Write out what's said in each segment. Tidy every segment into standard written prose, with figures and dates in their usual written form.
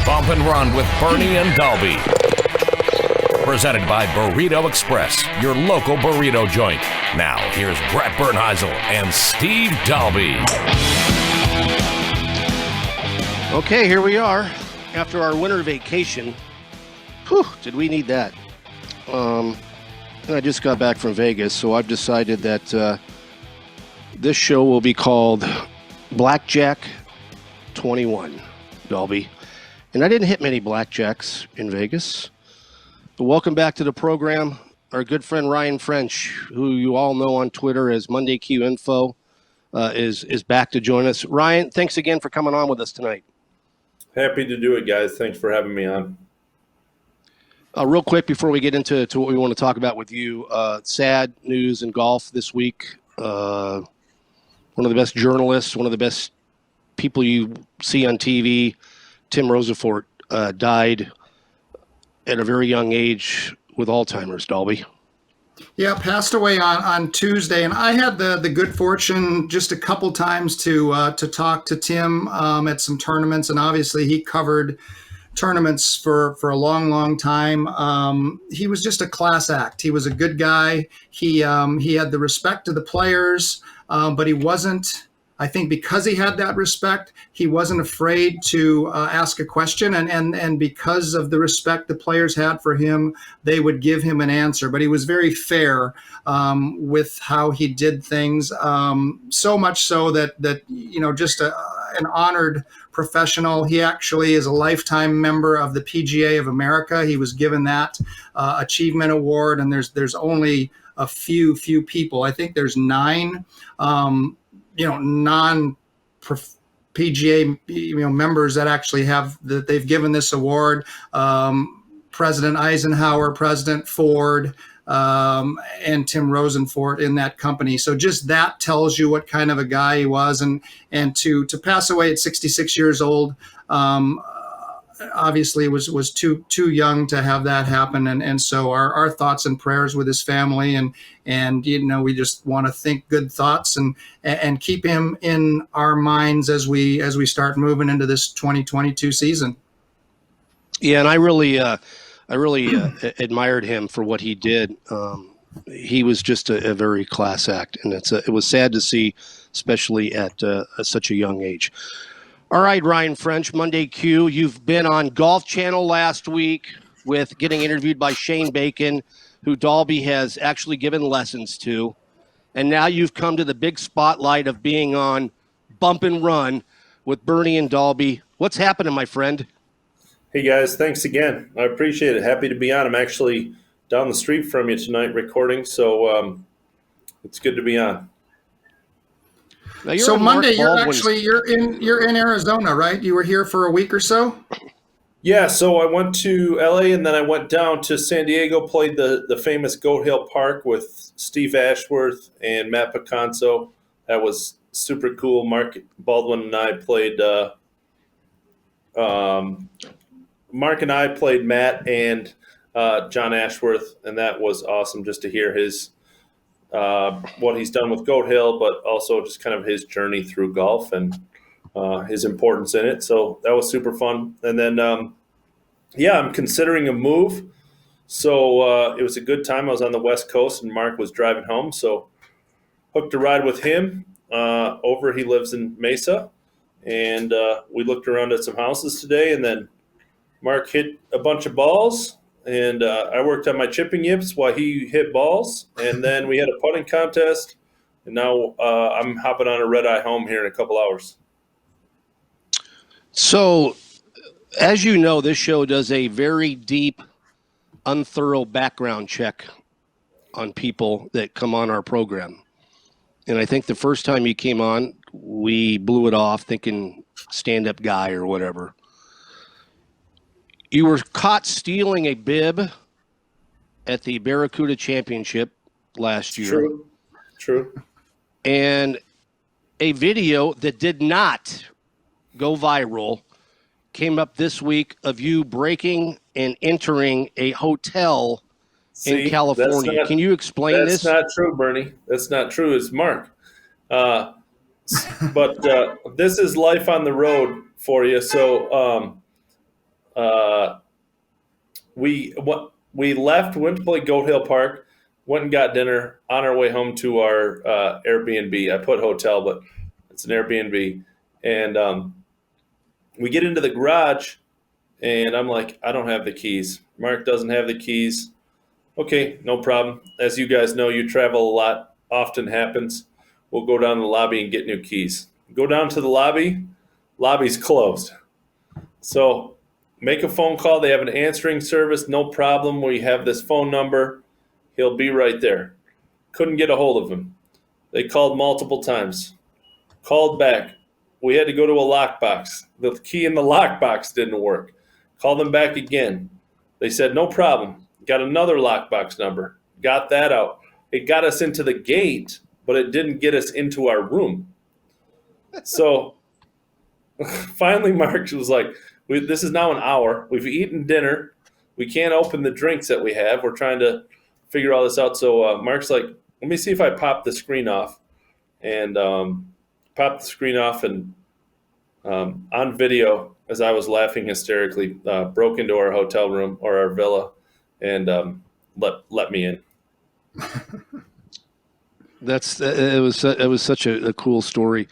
Bump and Run with Bernie and Dahlby. Presented by Burrito Express, your local burrito joint. Now, here's Brett Bernheisel and Steve Dahlby. Okay, here we are. After our winter vacation. Whew, did we need that? And I just got back from Vegas, so I've decided that this show will be called Blackjack 21, Dahlby. And I didn't hit many blackjacks in Vegas. But welcome back to the program. Our good friend Ryan French, who you all know on Twitter as Monday Q Info, is back to join us. Ryan, thanks again for coming on with us tonight. Happy to do it, guys. Thanks for having me on. Real quick, before we get into what we want to talk about with you, sad news in golf this week. One of the best journalists, one of the best people you see on TV, Tim Rosefort, died at a very young age with Alzheimer's, Dahlby. Yeah, passed away on Tuesday, and I had the good fortune just a couple times to talk to Tim at some tournaments, and obviously he covered tournaments for a long time. He was just a class act. He was a good guy. He had the respect of the players, but he wasn't. I think because he had that respect, he wasn't afraid to ask a question, and because of the respect the players had for him, they would give him an answer. But he was very fair with how he did things, so much so that just an honored professional. He actually is a lifetime member of the PGA of America. He was given that achievement award, and there's only a few people. I think there's 9. Non-PGA members that actually that they've given this award. President Eisenhower, President Ford, and Tim Rosefort in that company. So just that tells you what kind of a guy he was, and to pass away at 66 years old, obviously was too young to have that happen, and so our thoughts and prayers with his family, and we just want to think good thoughts and keep him in our minds as we start moving into this 2022 season. Yeah, and I really admired him for what he did. He was just a very class act, and it was sad to see, especially at such a young age. All right, Ryan French, Monday Q. You've been on Golf Channel last week with getting interviewed by Shane Bacon, who Dahlby has actually given lessons to. And now you've come to the big spotlight of being on Bump and Run with Bernie and Dahlby. What's happening, my friend? Hey, guys. Thanks again. I appreciate it. Happy to be on. I'm actually down the street from you tonight recording, so it's good to be on. So Monday, you're in Arizona, right? You were here for a week or so? Yeah, so I went to LA and then I went down to San Diego, played the famous Goat Hill Park with Steve Ashworth and Matt Picanso. That was super cool. Mark Baldwin and I played Mark and I played Matt and John Ashworth, and that was awesome just to hear his what he's done with Goat Hill, but also just kind of his journey through golf and his importance in it. So that was super fun. And then, I'm considering a move. So it was a good time. I was on the West Coast and Mark was driving home. So hooked a ride with him over. He lives in Mesa. And we looked around at some houses today. And then Mark hit a bunch of balls. And I worked on my chipping yips while he hit balls. And then we had a putting contest. And now I'm hopping on a red-eye home here in a couple hours. So, as you know, this show does a very deep, unthorough background check on people that come on our program. And I think the first time you came on, we blew it off thinking stand-up guy or whatever. You were caught stealing a bib at the Barracuda Championship last year. True. And a video that did not go viral came up this week of you breaking and entering a hotel in California. Can you explain this? That's not true, Bernie. That's not true. It's Mark. But this is life on the road for you. So we left, went to play Goat Hill Park, went and got dinner on our way home to our Airbnb. I put hotel, but it's an Airbnb. And we get into the garage, and I'm like, I don't have the keys. Mark doesn't have the keys. Okay, no problem. As you guys know, you travel a lot. Often happens. We'll go down to the lobby and get new keys. Go down to the lobby. Lobby's closed. So make a phone call. They have an answering service. No problem. We have this phone number. He'll be right there. Couldn't get a hold of him. They called multiple times. Called back. We had to go to a lockbox. The key in the lockbox didn't work. Called them back again. They said, no problem. Got another lockbox number. Got that out. It got us into the gate, but it didn't get us into our room. So finally, Mark was like, this is now an hour. We've eaten dinner. We can't open the drinks that we have. We're trying to figure all this out. So Mark's like, let me see if I pop the screen off. And popped the screen off, and on video, as I was laughing hysterically, broke into our hotel room or our villa and let me in. It was such a cool story.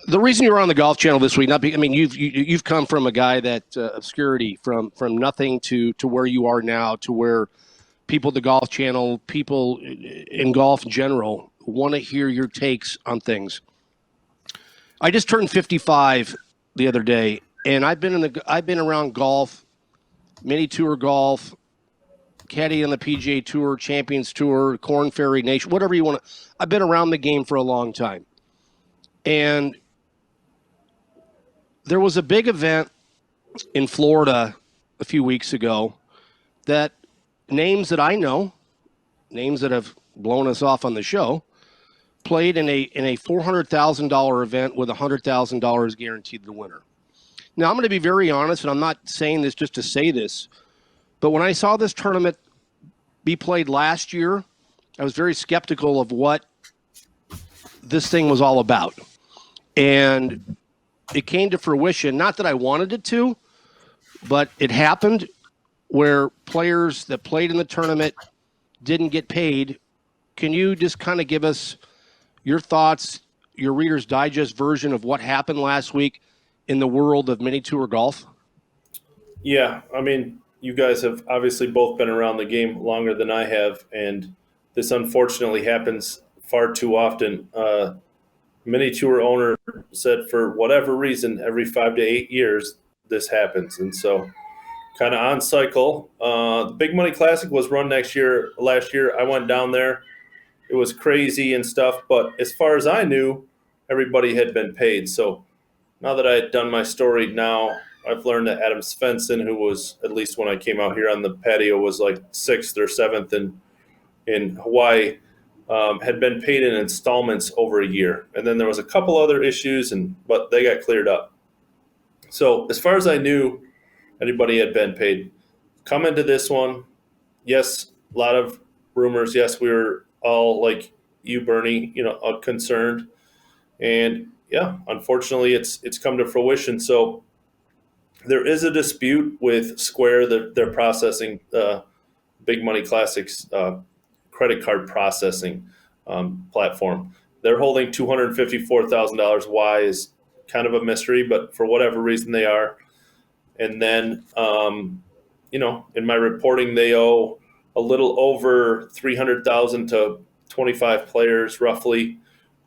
The reason you were on the Golf Channel this week, you've come from a guy that obscurity from nothing to where you are now, to where people at the Golf Channel, people in golf in general, want to hear your takes on things. I just turned 55 the other day, and I've been around golf, mini tour golf, caddy on the PGA Tour, Champions Tour, Korn Ferry Nation, whatever you want to. I've been around the game for a long time. And there was a big event in Florida a few weeks ago that names that I know, names that have blown us off on the show, played in a $400,000 event with $100,000 guaranteed to the winner. Now, I'm going to be very honest, and I'm not saying this just to say this, but when I saw this tournament be played last year, I was very skeptical of what this thing was all about. And it came to fruition, not that I wanted it to, but it happened where players that played in the tournament didn't get paid. Can you just kind of give us your thoughts, your Reader's Digest version of what happened last week in the world of mini tour golf? Yeah, I mean, you guys have obviously both been around the game longer than I have, and this unfortunately happens far too often. Mini tour owner said for whatever reason, every 5 to 8 years, this happens. And so kind of on cycle. The Big Money Classic was run last year. I went down there. It was crazy and stuff, but as far as I knew, everybody had been paid. So now that I had done my story, now I've learned that Adam Svensson, who was, at least when I came out here on the patio, was like 6th or 7th in Hawaii, had been paid in installments over a year. And then there was a couple other issues, but they got cleared up. So as far as I knew, everybody had been paid. Come into this one, yes, a lot of rumors. Yes, we were all like you, Bernie, concerned. And yeah, unfortunately, it's come to fruition. So there is a dispute with Square. They're processing Big Money Classics credit card processing platform. They're holding $254,000. Why is kind of a mystery, but for whatever reason they are. And then, in my reporting, they owe a little over $300,000 to 25 players, roughly.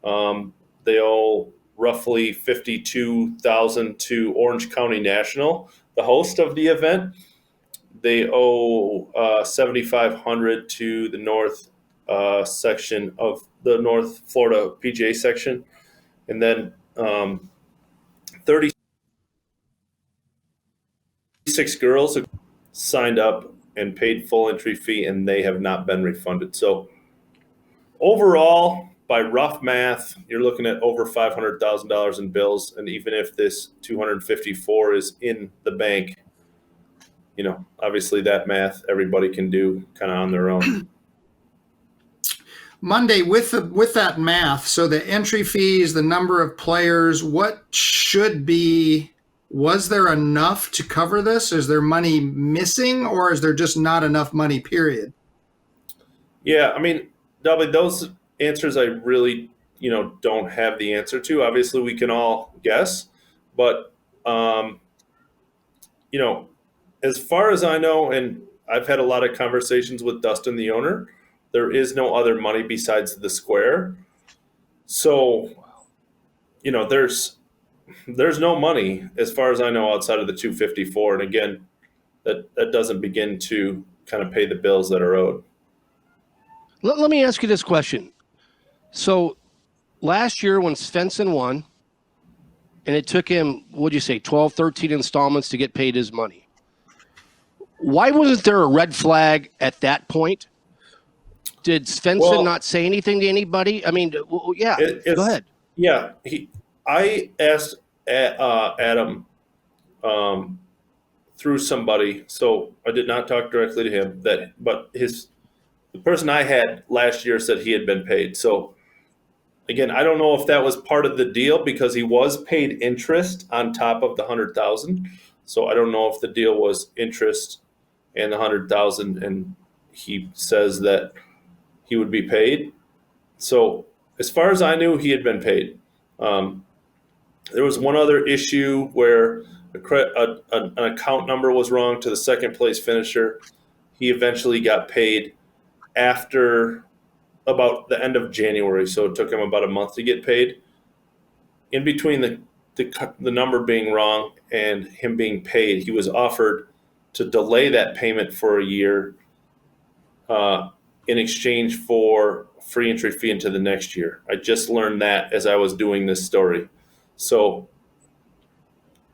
They owe roughly $52,000 to Orange County National, the host of the event. They owe $7,500 to the north section of the North Florida PGA section, and then 36 girls signed up and paid full entry fee, and they have not been refunded. So overall, by rough math, you're looking at over $500,000 in bills. And even if this 254 is in the bank, obviously that math everybody can do kind of on their own. Monday, with that math, so the entry fees, the number of players, what should be Was there enough to cover this? Is there money missing, or is there just not enough money, period? Yeah, I mean, Dahlby, those answers I really, don't have the answer to. Obviously, we can all guess, but as far as I know, and I've had a lot of conversations with Dustin, the owner, there is no other money besides the square. So, there's no money as far as I know outside of the 254, and again, that doesn't begin to kind of pay the bills that are owed. Let me ask you this question. So last year when Svensson won, and it took him, what'd you say, 12, 13 installments to get paid his money. Why wasn't there a red flag at that point? Did Svensson not say anything to anybody? I mean, go ahead. Yeah, I asked Adam through somebody, so I did not talk directly to him. But the person I had last year said he had been paid. So again, I don't know if that was part of the deal because he was paid interest on top of the $100,000. So I don't know if the deal was interest and the $100,000, and he says that he would be paid. So as far as I knew, he had been paid. There was one other issue where an account number was wrong to the second place finisher. He eventually got paid after about the end of January, so it took him about a month to get paid. In between the number being wrong and him being paid, he was offered to delay that payment for a year in exchange for free entry fee into the next year. I just learned that as I was doing this story. So,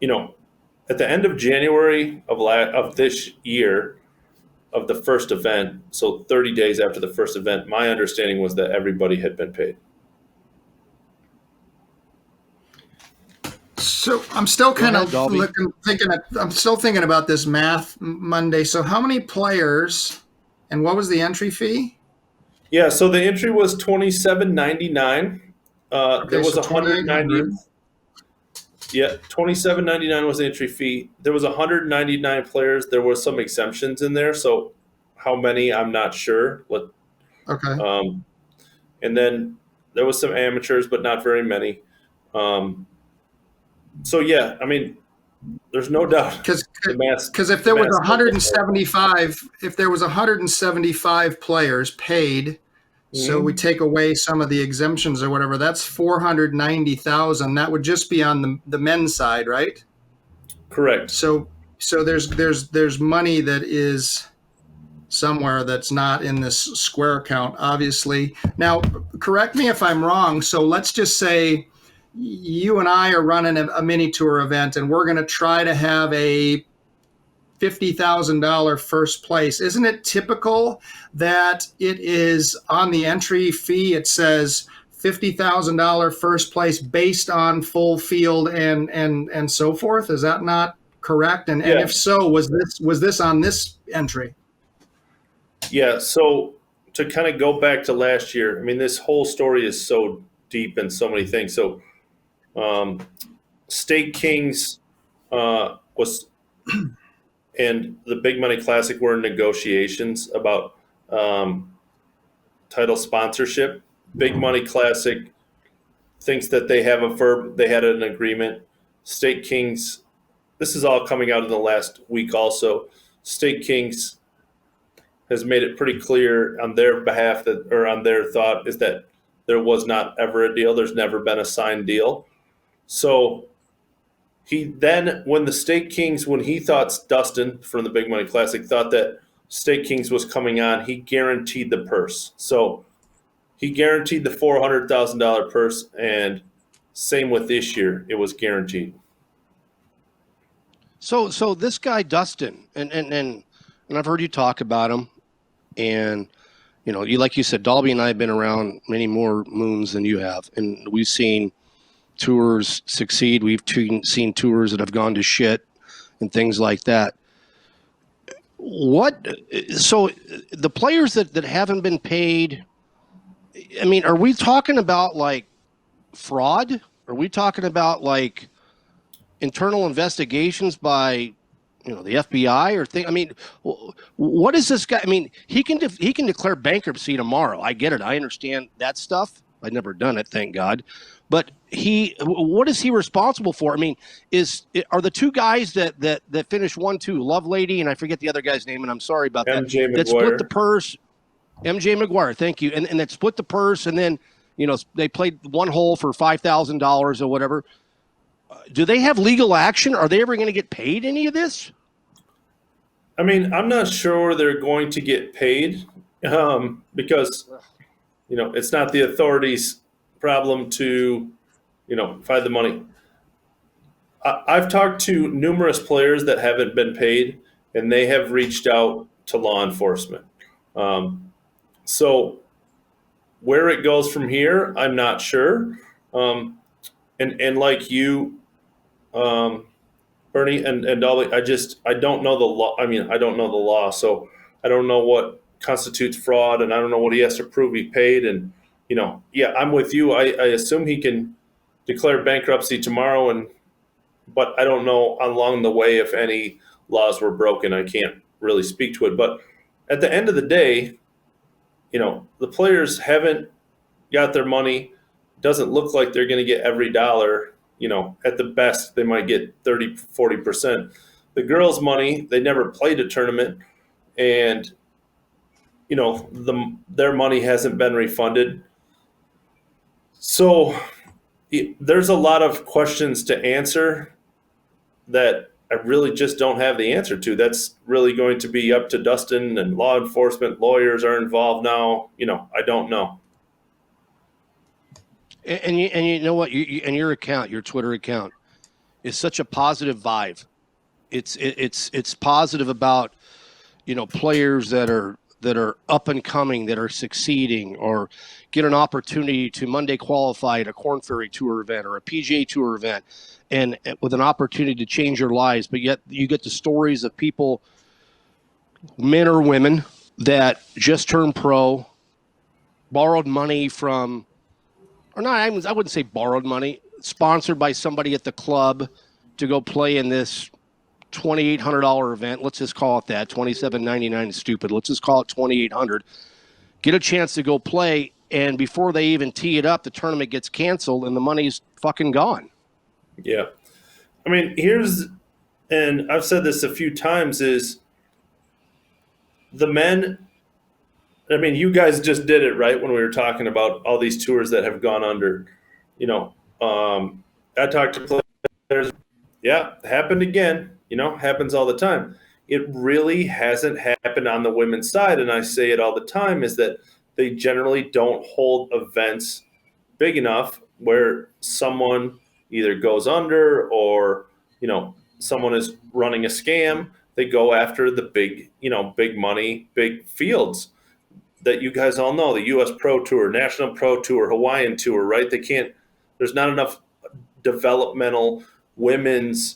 at the end of January of this year, of the first event, so 30 days after the first event, my understanding was that everybody had been paid. So I'm still kind of thinking about this math Monday. So how many players, and what was the entry fee? Yeah, so the entry was $27.99. There was so $190. Yeah, $27.99 was the entry fee. There was 199 players. There were some exemptions in there, so how many I'm not sure. Okay. And then there was some amateurs, but not very many. So yeah, I mean, there's no doubt because if there was 175 players paid. So we take away some of the exemptions or whatever. That's 490,000. That would just be on the men's side, right? Correct. So there's money that is somewhere that's not in this square account, obviously. Now, correct me if I'm wrong. So let's just say you and I are running a mini tour event, and we're going to try to have a $50,000 first place. Isn't it typical that it is on the entry fee, it says $50,000 first place based on full field and so forth? Is that not correct? And if so, was this on this entry? Yeah, so to kind of go back to last year, I mean, this whole story is so deep in so many things. So State Kings was and the Big Money Classic were in negotiations about title sponsorship. Big Money Classic thinks that they had an agreement. State Kings, this is all coming out in the last week also. State Kings has made it pretty clear on their behalf on their thought is that there was not ever a deal. There's never been a signed deal. So he then, when the State Kings, when he thought Dustin from the Big Money Classic thought that State Kings was coming on, he guaranteed the purse. So he guaranteed the $400,000 purse, and same with this year, it was guaranteed. So this guy Dustin, and I've heard you talk about him, and like you said, Dahlby and I have been around many more moons than you have, and we've seen tours succeed. We've seen tours that have gone to shit and things like that. So the players that haven't been paid, I mean, are we talking about like fraud? Are we talking about like internal investigations by the FBI or thing. I mean, what is this guy? I mean, he can declare bankruptcy tomorrow. I get it. I understand that stuff. I've never done it, thank God. But what is he responsible for? I mean, are the two guys that finished 1-2, Lovelady, and I forget the other guy's name, and I'm sorry about that. MJ McGuire. That split the purse. MJ McGuire, thank you, and that split the purse, and then they played one hole for $5,000 or whatever. Do they have legal action? Are they ever going to get paid any of this? I mean, I'm not sure they're going to get paid because, it's not the authorities' problem to, find the money. I've talked to numerous players that haven't been paid, and they have reached out to law enforcement. So where it goes from here, I'm not sure. And like you, Bernie and Dahlby, I don't know the law. I mean, I don't know the law, so I don't know what constitutes fraud, and I don't know what he has to prove he paid. And I'm with you. I assume he can declare bankruptcy tomorrow, but I don't know along the way if any laws were broken. I can't really speak to it. But at the end of the day, the players haven't got their money. Doesn't look like they're going to get every dollar. At the best, they might get 30, 40%. The girls' money, they never played a tournament, and their money hasn't been refunded. So there's a lot of questions to answer that I really just don't have the answer to. That's really going to be up to Dustin, and law enforcement lawyers are involved now. I don't know. And you know what? And your account, your Twitter account, is such a positive vibe. It's positive about players that are up and coming, that are succeeding, or get an opportunity to Monday qualify at a Korn Ferry Tour event or a PGA Tour event, and with an opportunity to change your lives. But yet you get the stories of people, men or women, that just turned pro, borrowed money from. Or not, I wouldn't say borrowed money, sponsored by somebody at the club to go play in this $2,800 event. Let's just call it that. $2,799 is stupid. Let's just call it $2,800. Get a chance to go play, and before they even tee it up, the tournament gets canceled and the money's fucking gone. Yeah. I mean, and I've said this a few times, is the men. I mean, you guys just did it, right, when we were talking about all these tours that have gone under. I talked to players. Yeah, happened again. Happens all the time. It really hasn't happened on the women's side, and I say it all the time, is that they generally don't hold events big enough where someone either goes under or, someone is running a scam. They go after the big money, big fields that you guys all know, the U.S. Pro Tour, National Pro Tour, Hawaiian Tour, right? There's not enough developmental women's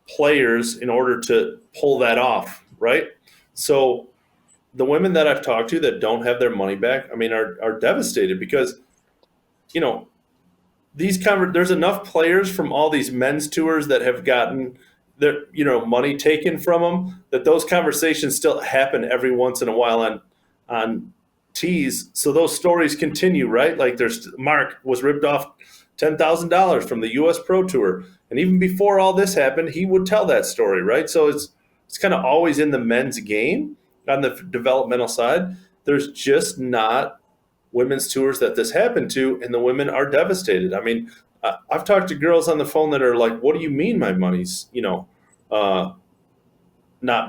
players in order to pull that off, right? So the women that I've talked to that don't have their money back, I mean, are devastated because, there's enough players from all these men's tours that have gotten their, money taken from them, that those conversations still happen every once in a while on tees. So those stories continue, right? Like Mark was ripped off $10,000 from the U.S. Pro Tour. And even before all this happened, he would tell that story, right? So it's kind of always in the men's game on the developmental side. There's just not women's tours that this happened to, and the women are devastated. I mean, I've talked to girls on the phone that are like, what do you mean my money's, not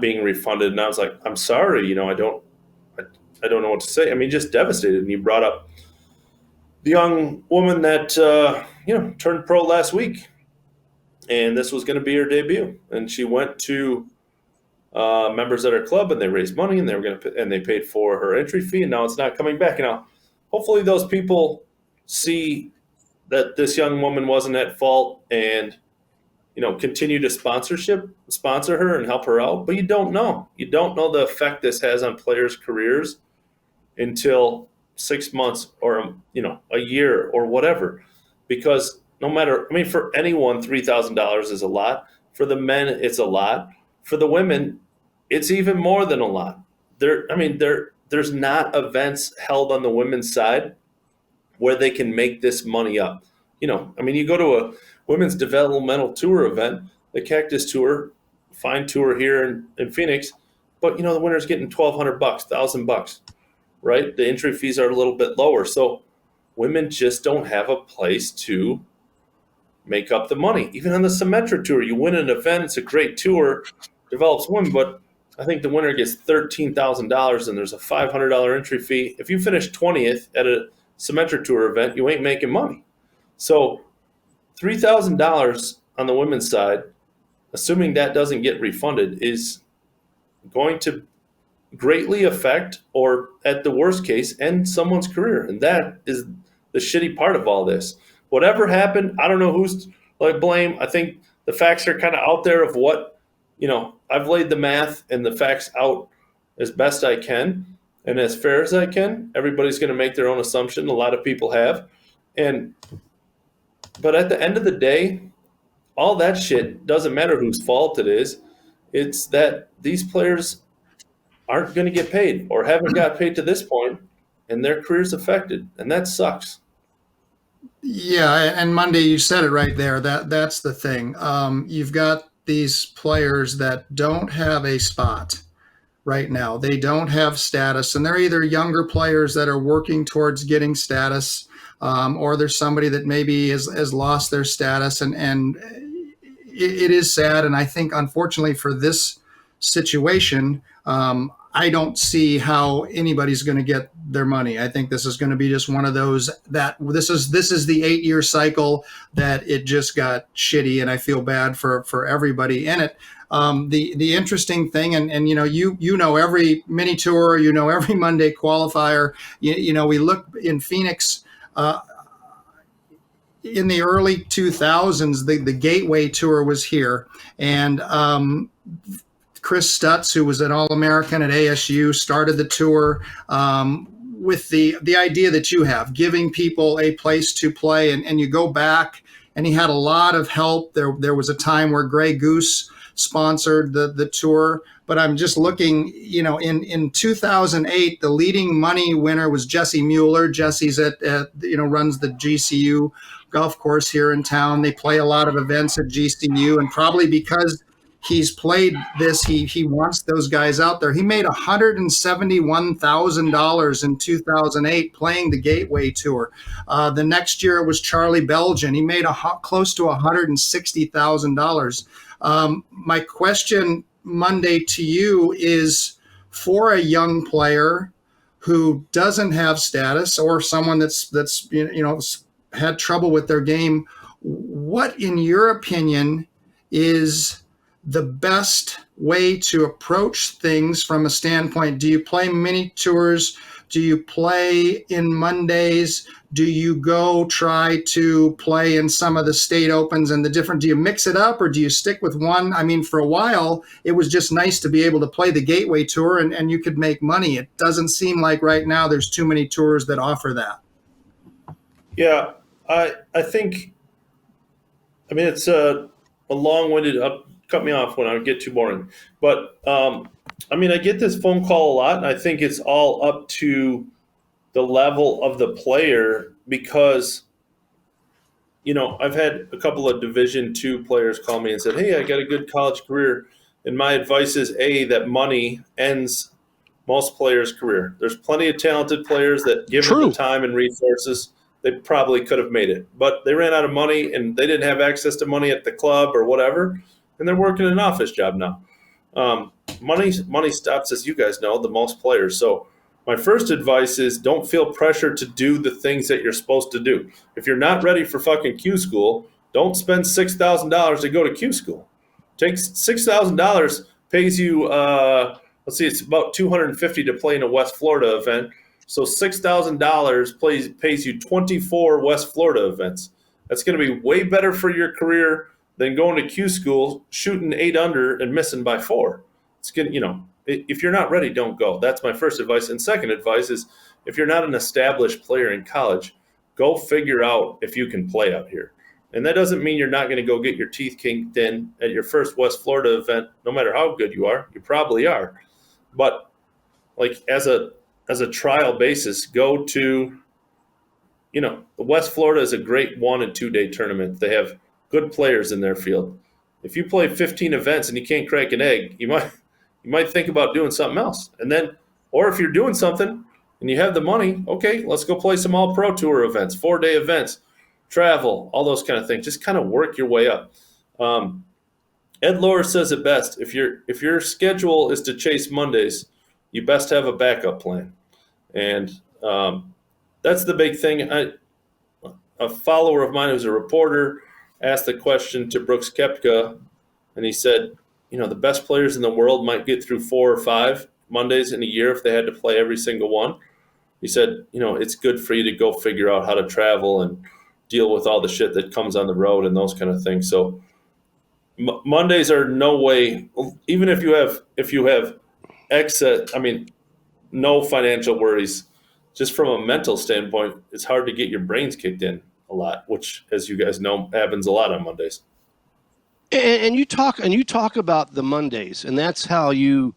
being refunded? And I was like, I'm sorry, I don't know what to say. I mean, just devastated. And you brought up the young woman that, turned pro last week, and this was going to be her debut. And she went to members at her club, and they raised money, and they paid for her entry fee, and now it's not coming back. Now, hopefully those people see that this young woman wasn't at fault and, continue to sponsor her and help her out. But you don't know. You don't know the effect this has on players' careers until 6 months or, a year or whatever. Because no matter, I mean, for anyone, $3,000 is a lot. For the men, it's a lot. For the women, it's even more than a lot. There's not events held on the women's side where they can make this money up. You go to a women's developmental tour event, the Cactus Tour, fine tour here in Phoenix, but the winner's getting $1,200, $1,000, right? The entry fees are a little bit lower, so women just don't have a place to make up the money. Even on the Symetra Tour, you win an event, it's a great tour, develops women, but I think the winner gets $13,000 and there's a $500 entry fee. If you finish 20th at a Symetra Tour event, you ain't making money. So $3,000 on the women's side, assuming that doesn't get refunded, is going to greatly affect, or at the worst case, end someone's career. And that is the shitty part of all this. Whatever happened, I don't know who's like blame. I think the facts are kind of out there of what, I've laid the math and the facts out as best I can and as fair as I can. Everybody's going to make their own assumption. A lot of people have. But at the end of the day, all that shit doesn't matter whose fault it is. It's that these players aren't going to get paid or haven't got paid to this point, and their career's affected, and that sucks. Yeah, and Monday, you said it right there. That's the thing. You've got these players that don't have a spot right now. They don't have status, and they're either younger players that are working towards getting status, or there's somebody that maybe has lost their status, and it is sad. And I think, unfortunately, for this situation, I don't see how anybody's going to get their money. I think this is going to be just one of those that this is the 8-year cycle that it just got shitty, and I feel bad for everybody in it. The interesting thing, and every mini tour, every Monday qualifier. We look in Phoenix. In the early 2000s, the Gateway Tour was here, and Chris Stutz, who was an All-American at ASU, started the tour with the idea that you have, giving people a place to play. And you go back, and he had a lot of help. There was a time where Grey Goose sponsored the tour. But I'm just looking, in 2008, the leading money winner was Jesse Mueller. Jesse's runs the GCU golf course here in town. They play a lot of events at GCU, and probably because he's played this, he wants those guys out there. He made $171,000 in 2008 playing the Gateway Tour. The next year it was Charlie Belgian. He made close to $160,000. My question Monday to you is, for a young player who doesn't have status, or someone that's had trouble with their game, what, in your opinion, is the best way to approach things from a standpoint? Do you play mini tours? Do you play in Mondays? Do you go try to play in some of the state opens and do you mix it up, or do you stick with one? I mean, for a while, it was just nice to be able to play the Gateway Tour and you could make money. It doesn't seem like right now there's too many tours that offer that. Yeah, I think, it's a long-winded, cut me off when I get too boring. But, I get this phone call a lot, and I think it's all up to the level of the player because, I've had a couple of Division II players call me and said, hey, I got a good college career. And my advice is, A, that money ends most players' career. There's plenty of talented players that, given the time and resources, they probably could have made it. But they ran out of money, and they didn't have access to money at the club or whatever, and they're working an office job now. Money stops, as you guys know, the most players. So my first advice is, don't feel pressure to do the things that you're supposed to do. If you're not ready for fucking Q school, don't spend $6,000 to go to Q school. Takes $6,000, pays you, it's about $250 to play in a West Florida event. So $6,000 pays you 24 West Florida events. That's going to be way better for your career than going to Q school, shooting 8 under and missing by 4. It's good, if you're not ready, don't go. That's my first advice. And second advice is, if you're not an established player in college, go figure out if you can play out here. And that doesn't mean you're not going to go get your teeth kinked in at your first West Florida event, no matter how good you are. You probably are. But like as a trial basis, go to, the West Florida is a great 1 and 2 day tournament. They have good players in their field. If you play 15 events and you can't crack an egg, you might think about doing something else. And then, or if you're doing something and you have the money, okay, let's go play some all pro tour events, 4-day events, travel, all those kind of things. Just kind of work your way up. Ed Lohr says it best. If your schedule is to chase Mondays, you best have a backup plan. And that's the big thing. A follower of mine who's a reporter asked the question to Brooks Koepka, and he said, the best players in the world might get through 4 or 5 Mondays in a year if they had to play every single one. He said, it's good for you to go figure out how to travel and deal with all the shit that comes on the road and those kind of things. So Mondays are no way, even if you have excess, no financial worries, just from a mental standpoint, it's hard to get your brains kicked in a lot, which, as you guys know, happens a lot on Mondays. And you talk about the Mondays, and that's how you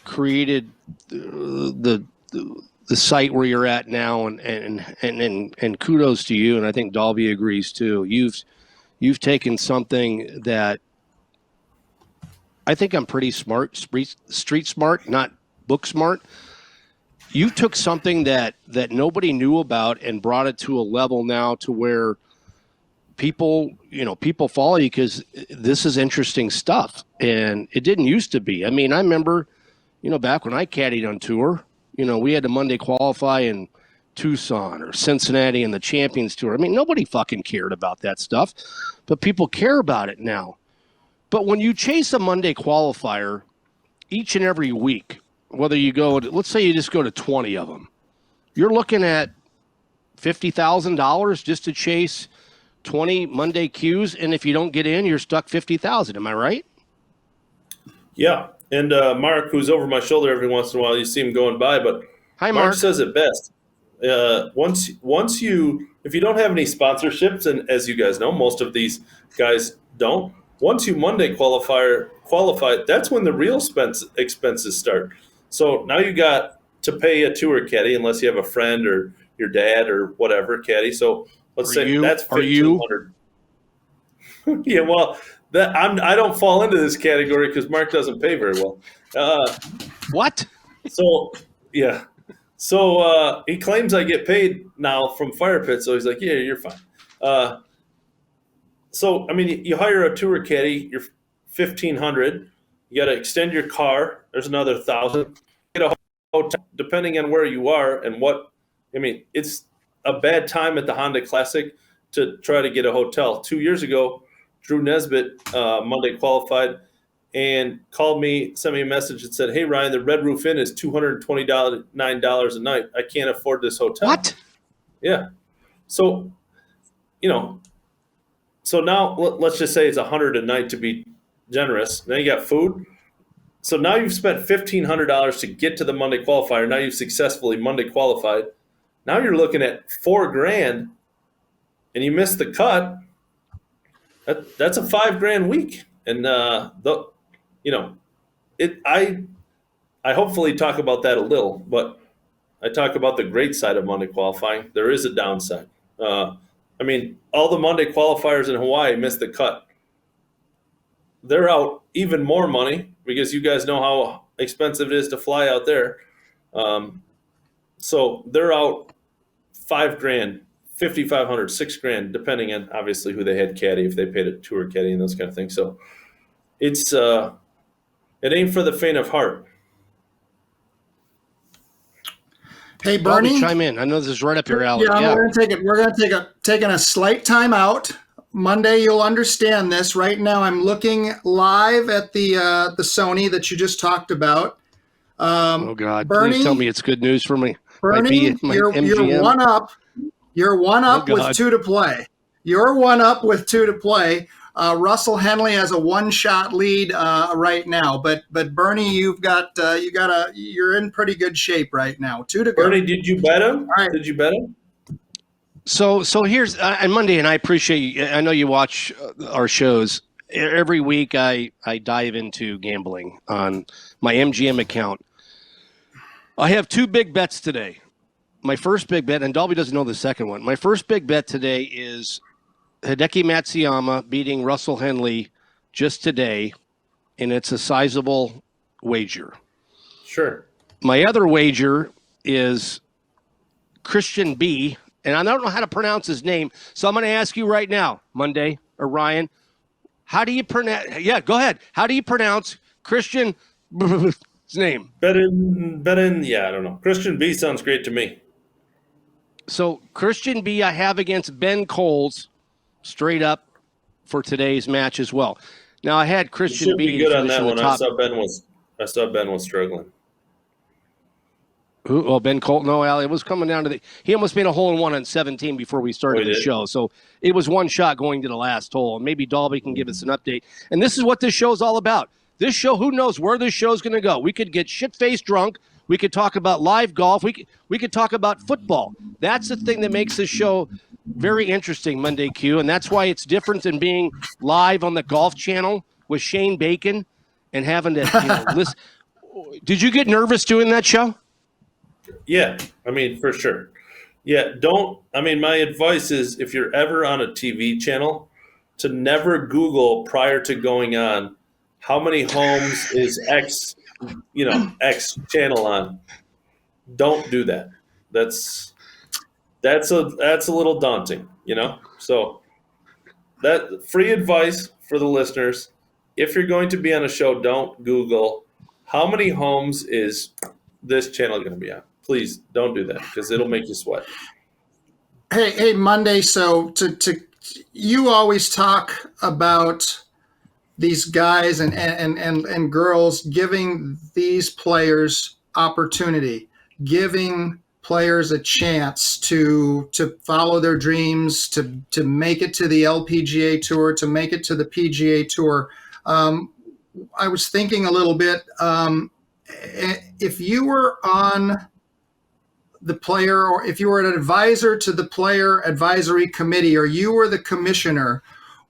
created the site where you're at now, and kudos to you, and I think Dahlby agrees too. You've taken something that I think I'm pretty smart, street smart, not book smart. You took something that nobody knew about and brought it to a level now to where people follow you because this is interesting stuff. And it didn't used to be. I remember, back when I caddied on tour, we had to Monday qualify in Tucson or Cincinnati in the Champions Tour. Nobody fucking cared about that stuff, but people care about it now. But when you chase a Monday qualifier each and every week, whether you go, let's say you just go to 20 of them, you're looking at $50,000 just to chase 20 Monday Qs. And if you don't get in, you're stuck 50,000. Am I right? Yeah. And Mark, who's over my shoulder every once in a while, you see him going by, but Hi, Mark says it best. If you don't have any sponsorships, and as you guys know, most of these guys don't, once you Monday qualify, that's when the real expenses start. So now you got to pay a tour caddy unless you have a friend or your dad or whatever caddy. So let's say that's $1,500. Yeah, well, I don't fall into this category because Mark doesn't pay very well. What? So yeah, so he claims I get paid now from Fire Pit. So he's like, yeah, you're fine. So you hire a tour caddy, you're $1,500. You got to extend your car. There's another $1,000. Get a hotel, depending on where you are and what. It's a bad time at the Honda Classic to try to get a hotel. 2 years ago, Drew Nesbitt Monday qualified and called me, sent me a message and said, "Hey Ryan, the Red Roof Inn is $229 a night. I can't afford this hotel." What? Yeah. So, so now let's just say it's $100 a night to be generous. Then you got food. So now you've spent $1,500 to get to the Monday qualifier. Now you've successfully Monday qualified. Now you're looking at $4,000, and you missed the cut. That's a $5,000 week, and I hopefully talk about that a little, but I talk about the great side of Monday qualifying. There is a downside. All the Monday qualifiers in Hawaii missed the cut. They're out even more money because you guys know how expensive it is to fly out there. So they're out $5,000, $5,500, $6,000, depending on obviously who they had caddy, if they paid a tour caddy and those kind of things. So it's it ain't for the faint of heart. Hey, Bernie, chime in. I know this is right up your alley. Yeah, we're going to take a slight time out. Monday, you'll understand this. Right now, I'm looking live at the Sony that you just talked about. Oh God! Bernie, please tell me it's good news for me. Bernie, you're one up. You're one up with 2 to play. You're one up with 2 to play. Russell Henley has a 1-shot lead right now, but Bernie, you're in pretty good shape right now. 2 to go. Bernie, did you bet him? All right. Did you bet him? So here's and Monday, and I appreciate you. I know you watch our shows every week. I dive into gambling on my MGM account. I have two big bets today. My first big bet, and Dahlby doesn't know the second one. My first big bet today is Hideki Matsuyama beating Russell Henley just today, and it's a sizable wager. Sure. My other wager is Christian B, and I don't know how to pronounce his name, so I'm going to ask you right now, Monday or Ryan, how do you pronounce? Yeah, go ahead. How do you pronounce Christian his name? Bet in. Yeah, I don't know. Christian B sounds great to me. So Christian B, I have against Ben Coles straight up for today's match as well. Now I had Christian Should B be good to on finish that in the one. top. I saw Ben was struggling. Who? Oh, Ben Colt. No, Al, it was coming down to the. He almost made a hole in one on 17 before we started the show. So it was one shot going to the last hole. And maybe Dahlby can give us an update. And this is what this show's all about. This show, who knows where this show's going to go? We could get shit-faced drunk. We could talk about live golf. We could talk about football. That's the thing that makes this show very interesting, Monday Q. And that's why it's different than being live on the Golf Channel with Shane Bacon and having to listen. Did you get nervous doing that show? Yeah, I mean, for sure. Yeah, my advice is if you're ever on a TV channel, to never Google prior to going on how many homes is X channel on. Don't do that. That's a little daunting, So that free advice for the listeners. If you're going to be on a show, don't Google how many homes is this channel going to be on. Please don't do that because it'll make you sweat. Hey, Monday. So you always talk about these guys and girls giving these players opportunity, giving players a chance to follow their dreams, to make it to the LPGA Tour, to make it to the PGA Tour. I was thinking a little bit, if you were on the player, or if you were an advisor to the player advisory committee, or you were the commissioner,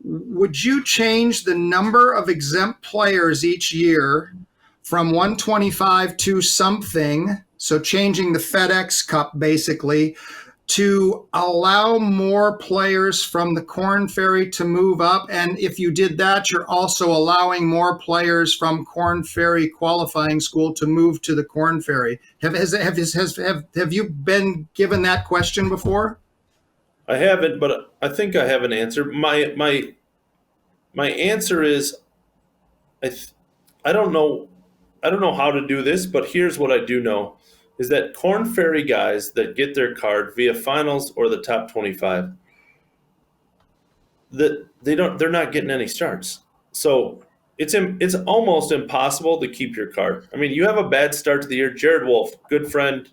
would you change the number of exempt players each year from 125 to something, so changing the FedEx Cup basically, to allow more players from the Korn Ferry to move up? And if you did that, you're also allowing more players from Korn Ferry qualifying school to move to the Korn Ferry. Have you been given that question before? I haven't, but I think I have an answer. My answer is, I don't know how to do this, but here's what I do know. Is that Korn Ferry guys that get their card via finals or the top 25, that they're not getting any starts. So it's almost impossible to keep your card. I mean, you have a bad start to the year. Jared Wolf, good friend,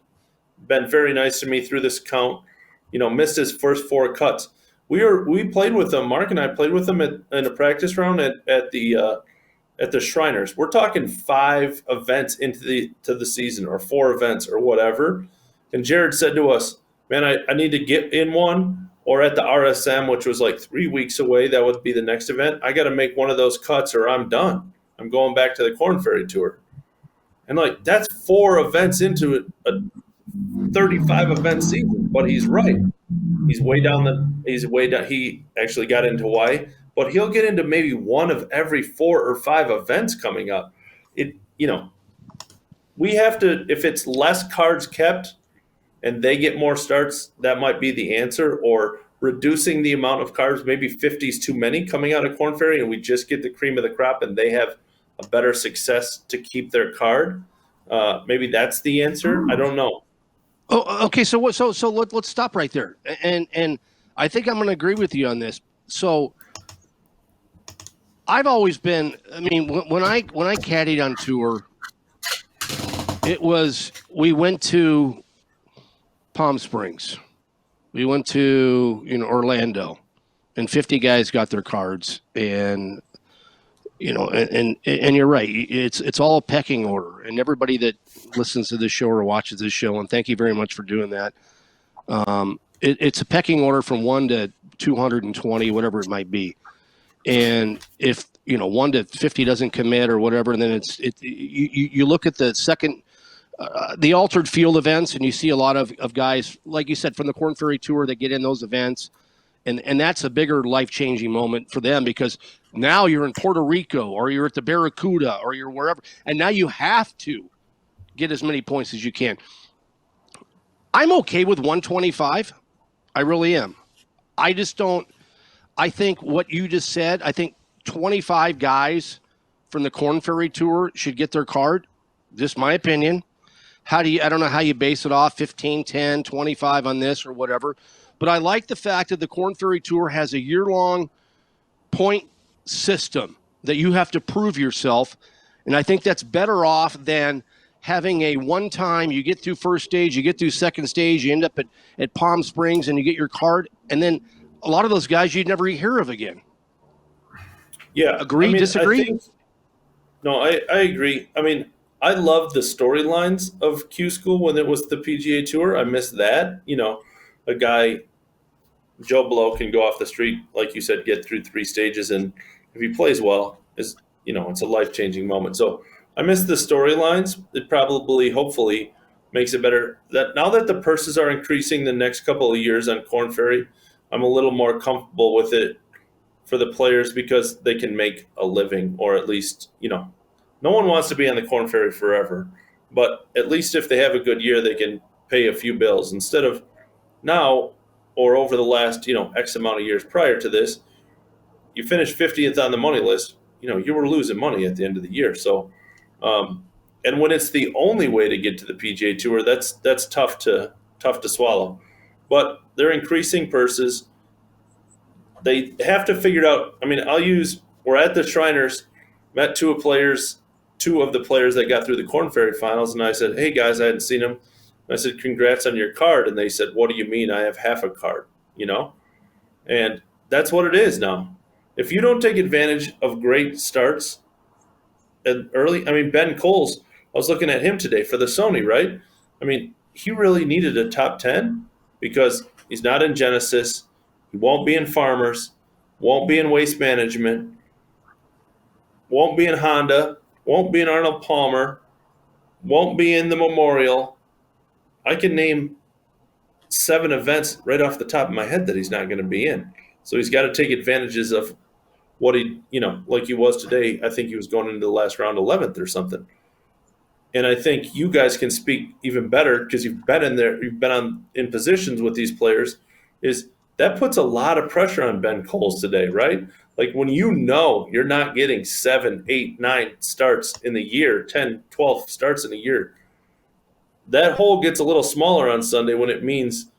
been very nice to me through this account. Missed his first 4 cuts. We played with him. Mark and I played with him in a practice round at the Shriners. We're talking 5 events into the season, or 4 events, or whatever. And Jared said to us, "Man, I need to get in one, or at the RSM, which was like 3 weeks away. That would be the next event. I got to make one of those cuts, or I'm done. I'm going back to the Korn Ferry Tour." And that's 4 events into a 35 event season. But he's right. He's way down. He actually got into Hawaii. But he'll get into maybe one of every 4 or 5 events coming up. We have to, if it's less cards kept and they get more starts, that might be the answer. Or reducing the amount of cards, maybe 50 is too many coming out of Korn Ferry, and we just get the cream of the crop and they have a better success to keep their card. Maybe that's the answer. I don't know. Oh, okay. So let's stop right there. And I think I'm going to agree with you on this. So I've always been, when I caddied on tour, we went to Palm Springs. We went to, Orlando, and 50 guys got their cards, and you're right. It's all pecking order, and everybody that listens to this show or watches this show, and thank you very much for doing that. it's a pecking order from 1 to 220, whatever it might be. And if 1 to 50 doesn't commit or whatever, then you look at the second, the altered field events, and you see a lot of guys, like you said, from the Corn Ferry Tour that get in those events. And that's a bigger life-changing moment for them, because now you're in Puerto Rico or you're at the Barracuda or you're wherever, and now you have to get as many points as you can. I'm okay with 125. I really am. I just don't. I think what you just said, I think 25 guys from the Corn Ferry Tour should get their card. Just my opinion. I don't know how you base it off, 15, 10, 25 on this or whatever. But I like the fact that the Corn Ferry Tour has a year-long point system that you have to prove yourself. And I think that's better off than having a one-time, you get through first stage, you get through second stage, you end up at Palm Springs and you get your card. And then a lot of those guys you'd never hear of again. Yeah. Agree, disagree? I agree. I mean, I loved the storylines of Q School when it was the PGA Tour. I miss that. A guy, Joe Blow, can go off the street, like you said, get through 3 stages, and if he plays well, it's a life-changing moment. So I miss the storylines. It probably, hopefully, makes it better. That now that the purses are increasing the next couple of years on Corn Ferry, I'm a little more comfortable with it for the players, because they can make a living, or at least, no one wants to be on the Corn Ferry forever, but at least if they have a good year, they can pay a few bills instead of now, or over the last, X amount of years prior to this, you finished 50th on the money list, you were losing money at the end of the year. So, and when it's the only way to get to the PGA Tour, that's tough to swallow. But they're increasing purses. They have to figure it out. I mean, we're at the Shriners, met two of the players that got through the Corn Ferry finals, and I said, hey guys, I hadn't seen them. I said, congrats on your card. And they said, what do you mean I have half a card? And that's what it is now. If you don't take advantage of great starts and early, I mean, Ben Coles, I was looking at him today for the Sony, right? I mean, he really needed a top 10 because he's not in Genesis. He won't be in Farmers, won't be in Waste Management, won't be in Honda, won't be in Arnold Palmer, won't be in the Memorial. I can name 7 events right off the top of my head that he's not going to be in. So he's got to take advantages of what he, like he was today. I think he was going into the last round 11th or something. And I think you guys can speak even better because you've been in there, you've been in positions with these players, is that puts a lot of pressure on Ben Coles today, right? Like when you're not getting 7, 8, 9 starts in the year, 10, 12 starts in a year, that hole gets a little smaller on Sunday when it means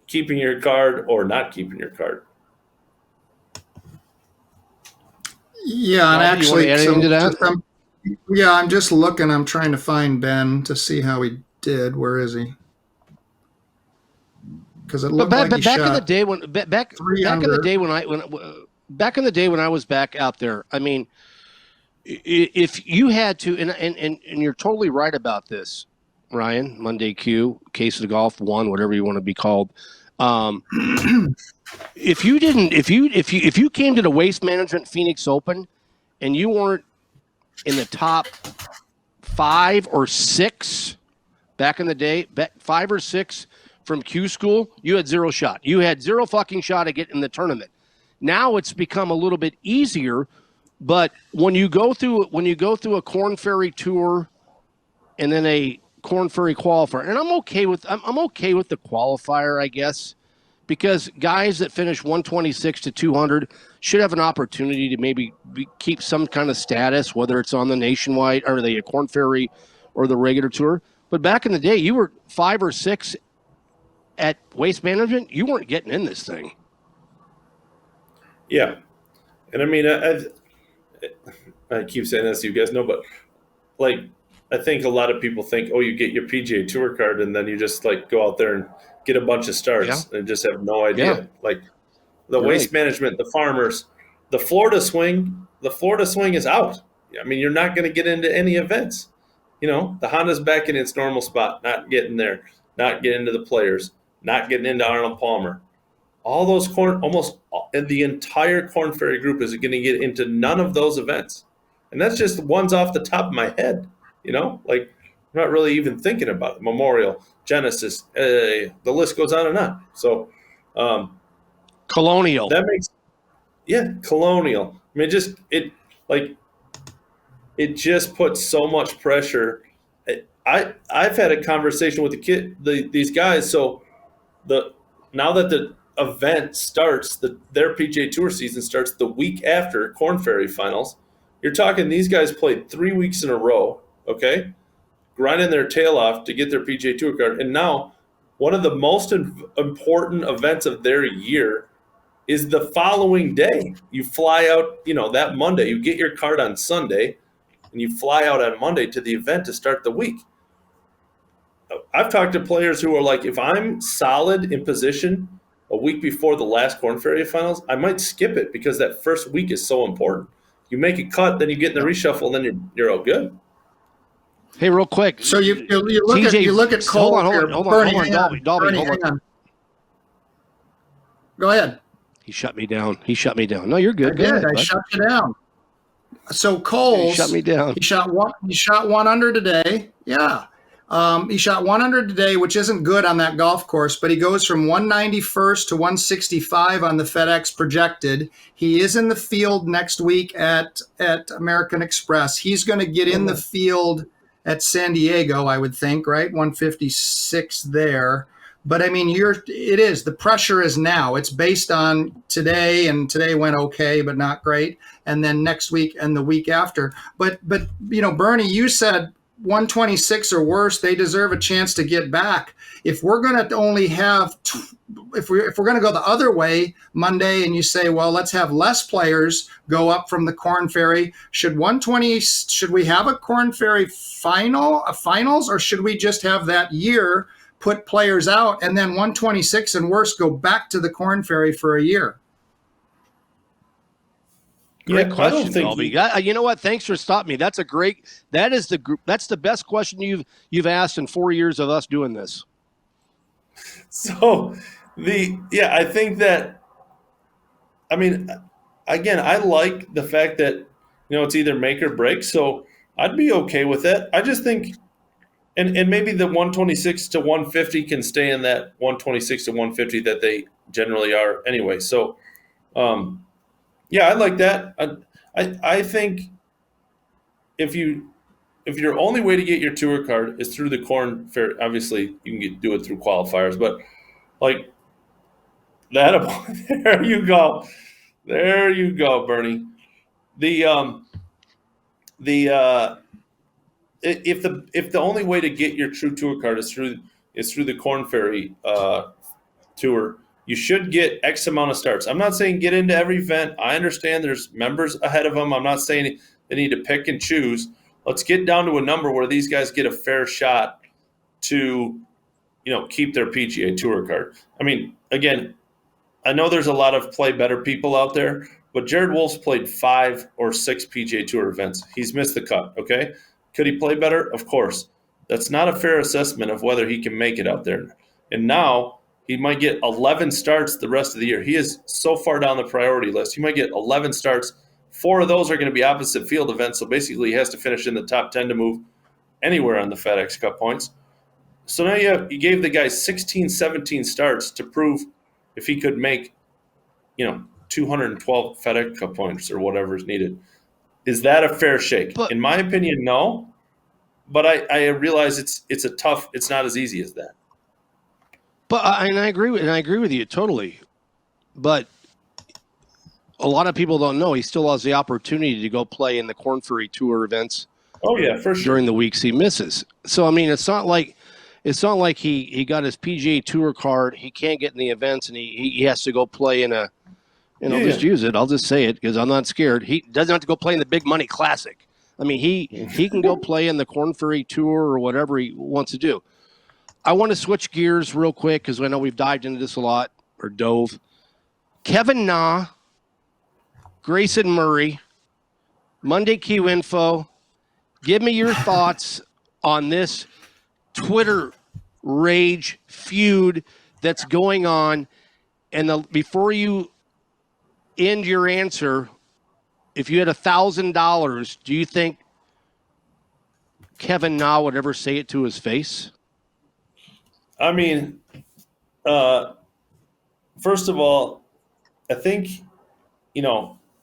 keeping your card or not keeping your card. Yeah, and actually, I'm just looking. I'm trying to find Ben to see how he did. Where is he? Because it looked like he shot in the day when back in the day when I was back out there. I mean, if you had to, and you're totally right about this, Ryan. Monday Q, Case of the Golf 1, whatever you want to be called. If you came to the Waste Management Phoenix Open and you weren't in the top 5 or 6 back in the day, 5 or 6 from Q School, you had zero shot. You had zero fucking shot at getting in the tournament. Now it's become a little bit easier, but when you go through a Corn Ferry Tour and then a Corn Ferry qualifier, and I'm okay with the qualifier, I guess, because guys that finish 126 to 200 should have an opportunity to maybe keep some kind of status, whether it's on the Nationwide or the Corn Ferry or the regular tour. But back in the day, you were 5 or 6 at Waste Management, you weren't getting in this thing. Yeah. And I mean, I keep saying this, you guys know, but like, I think a lot of people think, oh, you get your PGA Tour card and then you just like go out there and get a bunch of starts and just have no idea. Yeah. Like the Waste Management, the Farmers, the Florida swing is out. I mean, you're not going to get into any events. The Honda's back in its normal spot, not getting there, not getting to the Players. not getting into Arnold Palmer. All those almost the entire Corn Ferry group is going to get into none of those events. And that's just the ones off the top of my head, like I'm not really even thinking about it. Memorial, Genesis, the list goes on and on. So, Colonial. That makes, Colonial. I mean, it just puts so much pressure. I've had a conversation with these guys. So now that the event starts, their PGA Tour season starts the week after Corn Ferry Finals. You're talking these guys played 3 weeks in a row, okay, grinding their tail off to get their PGA Tour card. And now one of the most important events of their year is the following day. You fly out, that Monday. You get your card on Sunday, and you fly out on Monday to the event to start the week. I've talked to players who are like, if I'm solid in position a week before the last Corn Ferry Finals, I might skip it because that first week is so important. You make a cut, then you get in the reshuffle, and then you're all good. Hey, real quick. So you look at Cole. Hold on, Dahlby, hang on. Go ahead. He shut me down. No, you're good. Go ahead. I shut you down. So Cole shut me down. He shot one under today. Yeah. He shot 100 today, which isn't good on that golf course, but he goes from 191st to 165 on the FedEx projected. He is in the field next week at American Express. He's going to get in the field at San Diego, I would think, right? 156 there. But I mean, the pressure is now. It's based on today, and today went okay, but not great. And then next week and the week after. But Bernie, you said 126 or worse, they deserve a chance to get back. If we're going to only have, if we're going to go the other way Monday, and you say, well, let's have less players go up from the Corn Ferry, should we have a Corn Ferry finals, or should we just have that year put players out and then 126 and worse go back to the Corn Ferry for a year? Great question, Dahlby. You know what? Thanks for stopping me. That's the best question you've asked in 4 years of us doing this. So I think that, I mean, again, I like the fact that, it's either make or break. So I'd be okay with that. I just think, and maybe the 126 to 150 can stay in that 126 to 150 that they generally are anyway. So, I like that. I think if your only way to get your tour card is through the Corn Ferry, obviously you can do it through qualifiers, but like that, there you go, Bernie. If the only way to get your true tour card is through the Corn Ferry tour, you should get X amount of starts. I'm not saying get into every event. I understand there's members ahead of them. I'm not saying they need to pick and choose. Let's get down to a number where these guys get a fair shot to, keep their PGA Tour card. I mean, again, I know there's a lot of play better people out there, but Jared Wolf's played 5 or 6 PGA Tour events. He's missed the cut, okay? Could he play better? Of course. That's not a fair assessment of whether he can make it out there. And now he might get 11 starts the rest of the year. He is so far down the priority list. He might get 11 starts. 4 of those are going to be opposite field events, so basically he has to finish in the top 10 to move anywhere on the FedEx Cup points. So now you gave the guy 16, 17 starts to prove if he could make, 212 FedEx Cup points or whatever is needed. Is that a fair shake? In my opinion, no. But I realize it's not as easy as that. But I agree with you totally. But a lot of people don't know he still has the opportunity to go play in the Corn Ferry Tour events. Oh yeah, for sure. During the weeks he misses. So I mean, it's not like he got his PGA Tour card. He can't get in the events, and he has to go play in a. And I'll just use it. I'll just say it because I'm not scared. He doesn't have to go play in the Big Money Classic. I mean, he can go play in the Corn Ferry Tour or whatever he wants to do. I want to switch gears real quick because I know we've dived into this a lot, or dove. Kevin Na, Grayson Murray, Monday Q Info. Give me your thoughts on this Twitter rage feud that's going on? And before you end your answer, if you had $1,000, do you think Kevin Na would ever say it to his face? I mean, first of all, I think,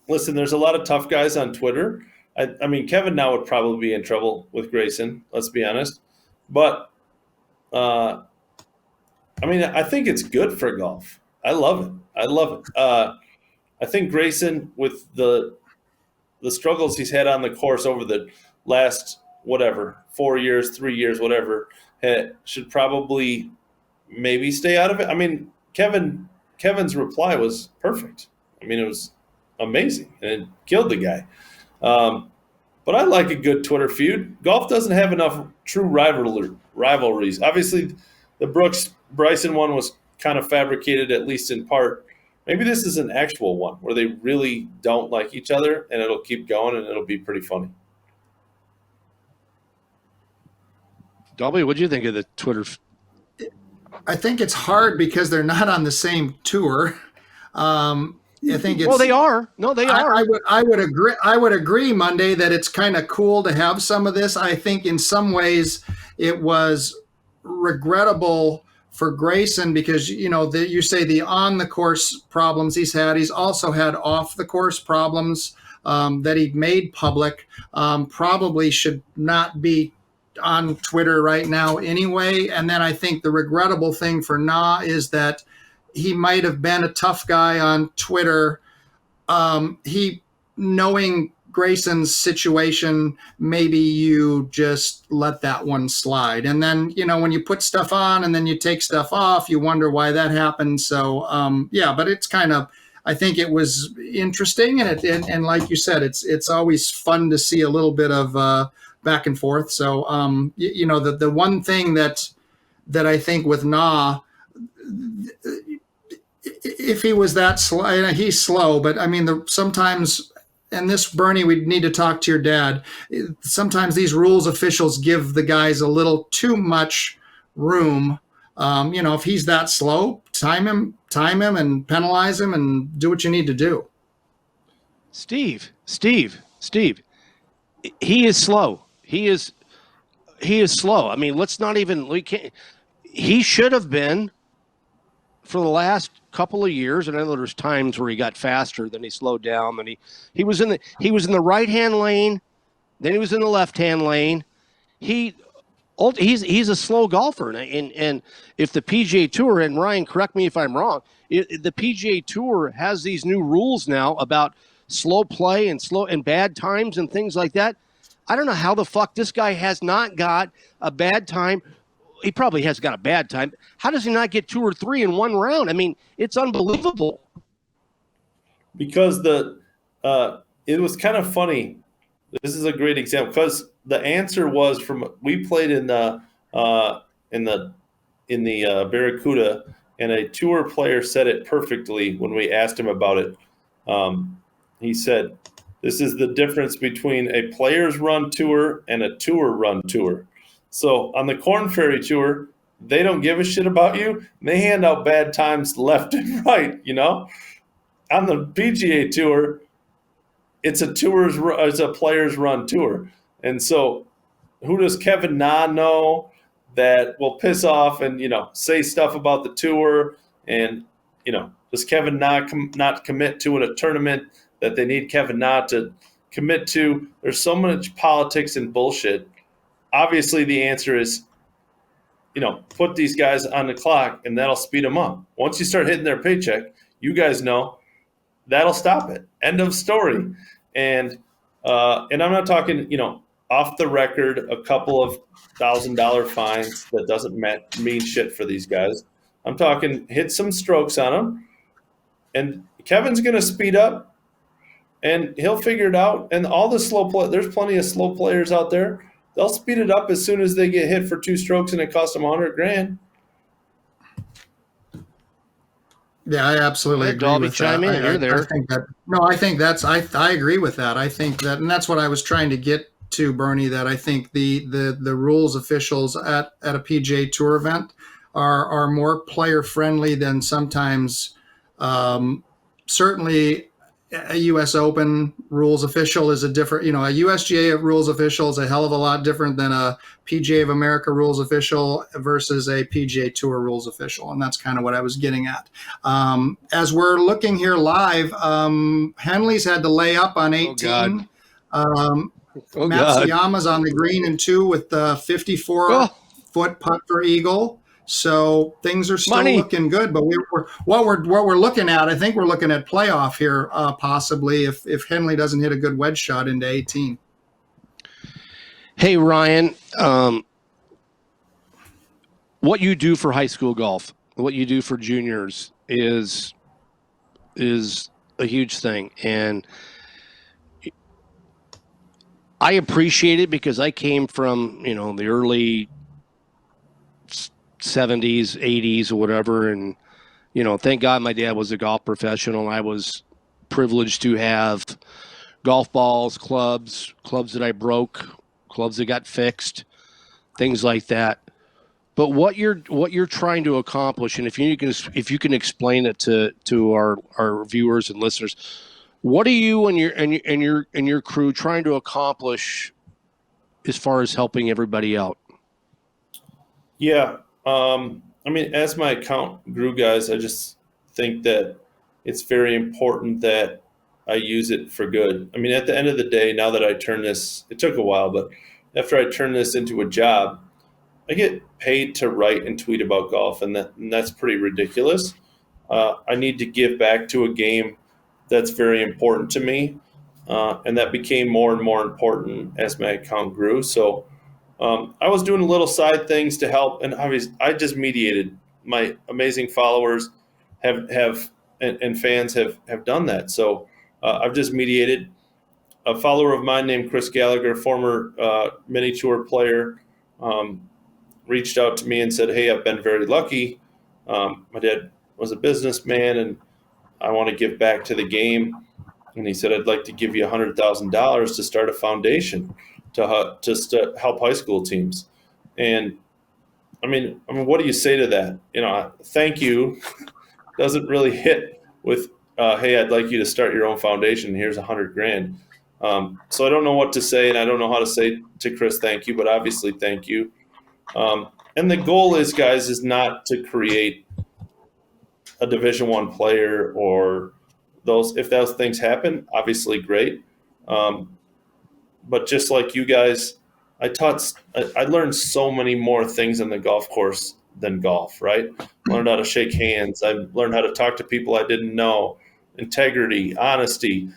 listen, there's a lot of tough guys on Twitter. I mean, Kevin Na would probably be in trouble with Grayson, let's be honest. But, I think it's good for golf. I love it. I think Grayson, with the struggles he's had on the course over the last, 4 years, 3 years, whatever, should probably maybe stay out of it. I mean, Kevin's reply was perfect. I mean, it was amazing, and it killed the guy. But I like a good Twitter feud. Golf doesn't have enough true rivalries. Obviously, the Brooks-Bryson one was kind of fabricated, at least in part. Maybe this is an actual one where they really don't like each other, and it'll keep going, and it'll be pretty funny. Dahlby, what do you think of the Twitter? I think it's hard because they're not on the same tour. I think it's, well, they are. No, they are. I would agree. I would agree, Monday, that it's kind of cool to have some of this. I think in some ways it was regrettable for Grayson because you say the on the course problems he's had. He's also had off the course problems that he made public. Probably should not be on Twitter right now anyway. And then I think the regrettable thing for Na is that he might have been a tough guy on Twitter. He, knowing Grayson's situation, maybe you just let that one slide. And then, when you put stuff on and then you take stuff off, you wonder why that happened. So, but it's kind of, I think it was interesting. And like you said, it's always fun to see a little bit of back and forth. So, the one thing that I think with Na, if he was that slow, he's slow, but I mean, sometimes, and this, Bernie, we'd need to talk to your dad. Sometimes these rules officials give the guys a little too much room. If he's that slow, time him and penalize him and do what you need to do. Steve, he is slow. He is slow. I mean, he should have been, for the last couple of years, and I know there's times where he got faster, then he slowed down, then he was in the right-hand lane, then he was in the left-hand lane. He's a slow golfer, and if the PGA Tour, and Ryan, correct me if I'm wrong, the PGA Tour has these new rules now about slow play and bad times and things like that. I don't know how the fuck this guy has not got a bad time. He probably has got a bad time. How does he not get 2 or 3 in one round? I mean, it's unbelievable. Because it was kind of funny. This is a great example because the answer was we played in the Barracuda, and a tour player said it perfectly when we asked him about it. He said, "This is the difference between a players run tour and a tour run tour." So on the Korn Ferry Tour, they don't give a shit about you. They hand out bad times left and right, On the PGA Tour, it's a players run tour. And so who does Kevin Na know that will piss off and, say stuff about the tour? And, does Kevin Na not commit to a tournament that they need Kevin Na to commit to? There's so much politics and bullshit. Obviously, the answer is, put these guys on the clock, and that'll speed them up. Once you start hitting their paycheck, you guys know that'll stop it. End of story. And I'm not talking, off the record, a couple of $1,000 fines that doesn't mean shit for these guys. I'm talking hit some strokes on them, and Kevin's going to speed up, and he'll figure it out. And all the there's plenty of slow players out there. They'll speed it up as soon as they get hit for 2 strokes and it costs them $100,000. Yeah, I absolutely agree with chime that. In. You're there. I agree with that. I think that, and that's what I was trying to get to, Bernie, that I think the rules officials at a PGA Tour event are more player friendly than sometimes. Certainly, a U.S. Open rules official is a different, a USGA rules official is a hell of a lot different than a PGA of America rules official versus a PGA Tour rules official. And that's kind of what I was getting at. As we're looking here live, Henley's had to lay up on 18. Matsuyama's on the green in 2 with the 54-foot putt for eagle. So things are still looking good, but what we're looking at, I think we're looking at playoff here, possibly if Henley doesn't hit a good wedge shot into 18. Hey Ryan, what you do for high school golf, what you do for juniors is a huge thing, and I appreciate it because I came from the early 70s, 80s, or whatever. And, thank God my dad was a golf professional. I was privileged to have golf balls, clubs that I broke, clubs that got fixed, things like that. But what you're trying to accomplish, and if you can explain it to our viewers and listeners, what are you and your crew trying to accomplish as far as helping everybody out? Yeah. As my account grew, guys, I just think that it's very important that I use it for good. At the end of the day, now that I turn this, it took a while, but after I turn this into a job, I get paid to write and tweet about golf, and that's pretty ridiculous. I need to give back to a game that's very important to me, and that became more and more important as my account grew. So I was doing little side things to help, and obviously I just mediated. My amazing followers have and fans have done that. So I've just mediated. A follower of mine named Chris Gallagher, former mini tour player, reached out to me and said, "Hey, I've been very lucky. My dad was a businessman, and I want to give back to the game." And he said, "I'd like to give you $100,000 to start a foundation to help high school teams." And what do you say to that? Thank you doesn't really hit with, "Hey, I'd like you to start your own foundation. Here's $100,000." So I don't know what to say, and I don't know how to say to Chris, thank you, but obviously thank you. And the goal is, guys, is not to create a Division I player or if those things happen, obviously great. But just like you guys, I learned so many more things on the golf course than golf, right? Learned how to shake hands. I learned how to talk to people I didn't know, integrity, honesty.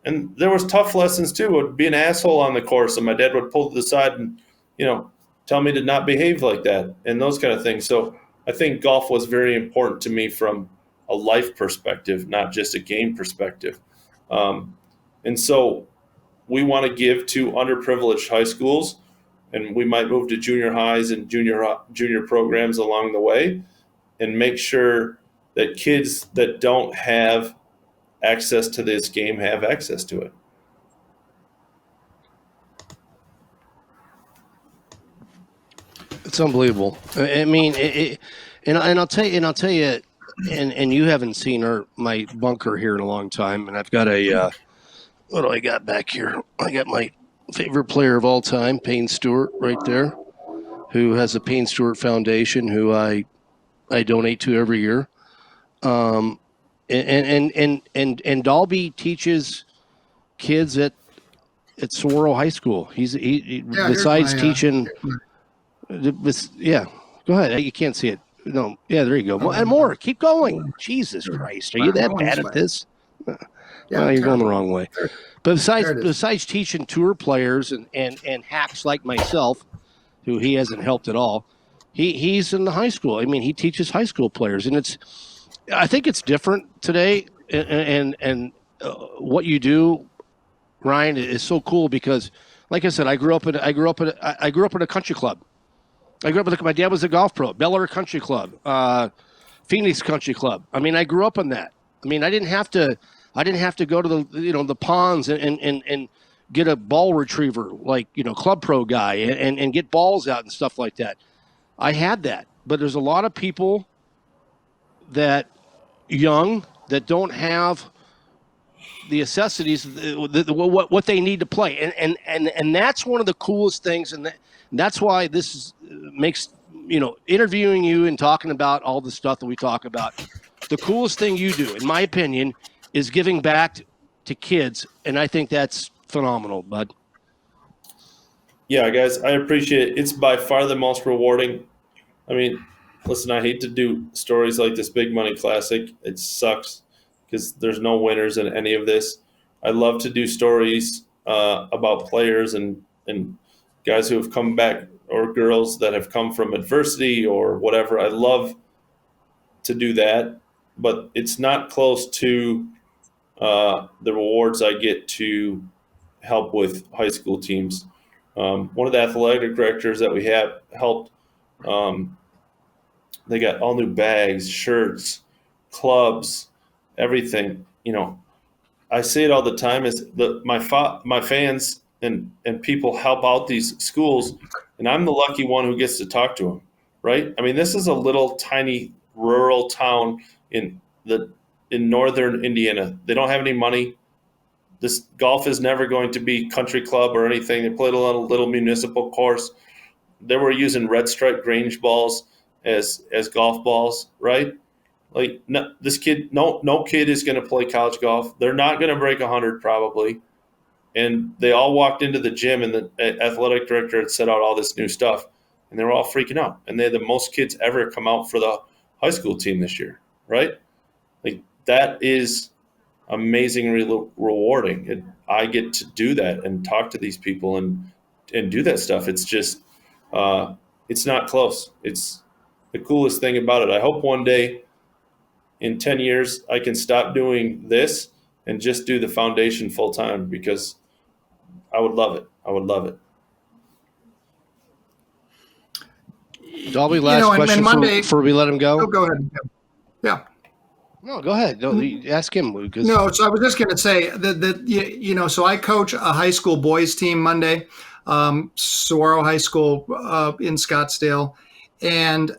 And there was tough lessons too. It would be an asshole on the course, and my dad would pull to the side and, tell me to not behave like that and those kind of things. So I think golf was very important to me from a life perspective, not just a game perspective. And so we want to give to underprivileged high schools, and we might move to junior highs and junior programs along the way, and make sure that kids that don't have access to this game have access to it. It's unbelievable. And I'll tell you, and you haven't seen my bunker here in a long time, and I've got what do I got back here? I got my favorite player of all time, Payne Stewart, right there, who has the Payne Stewart Foundation, who I donate to every year. And Dahlby teaches kids at Saguaro High School. He besides teaching. Yeah, go ahead. You can't see it. No, yeah, there you go. And more. Keep going. Jesus Christ, are you that bad at this? You're going the wrong way. But besides teaching tour players and hacks like myself, who he hasn't helped at all, he's in the high school. He teaches high school players, and I think it's different today. And what you do, Ryan, is so cool because, like I said, I grew up in a country club. My dad was a golf pro, Bel Air Country Club, Phoenix Country Club. I grew up in that. I didn't have to go to the ponds and get a ball retriever like Club Pro guy and get balls out and stuff like that. I had that but there's a lot of people that young that don't have the necessities, what they need to play, and that's one of the coolest things, and that's why this makes interviewing you and talking about all the stuff that we talk about. The coolest thing you do, in my opinion, is giving back to kids, and I think that's phenomenal, bud. Yeah, guys, I appreciate it. It's by far the most rewarding. I mean, listen, I hate to do stories like this Big Money Classic. It sucks because there's no winners in any of this. I love to do stories about players and guys who have come back, or girls that have come from adversity or whatever. I love to do that, but it's not close to the rewards I get to help with high school teams. One of the athletic directors that we have helped, they got all new bags, shirts, clubs, everything. I say it all the time is my fans and people help out these schools, and I'm the lucky one who gets to talk to them, right? I mean, this is a little tiny rural town in northern Indiana. They don't have any money. This golf is never going to be country club or anything. They played a little municipal course. They were using red stripe Grange balls as golf balls, right? Like this kid, no kid is going to play college golf. They're not going to break 100 probably. And they all walked into the gym, and the athletic director had set out all this new stuff, and they were all freaking out. And they had the most kids ever come out for the high school team this year, right? Like that is amazingly rewarding. And I get to do that and talk to these people and do that stuff. It's just, it's not close. It's the coolest thing about it. I hope one day in 10 years, I can stop doing this and just do the foundation full time, because I would love it. I would love it. Dahlby, last question Monday, before we let him go. Oh, go ahead. Yeah. No, go ahead. No, ask him. No, so I was just going to say that so I coach a high school boys team Monday, Saguaro High School in Scottsdale, and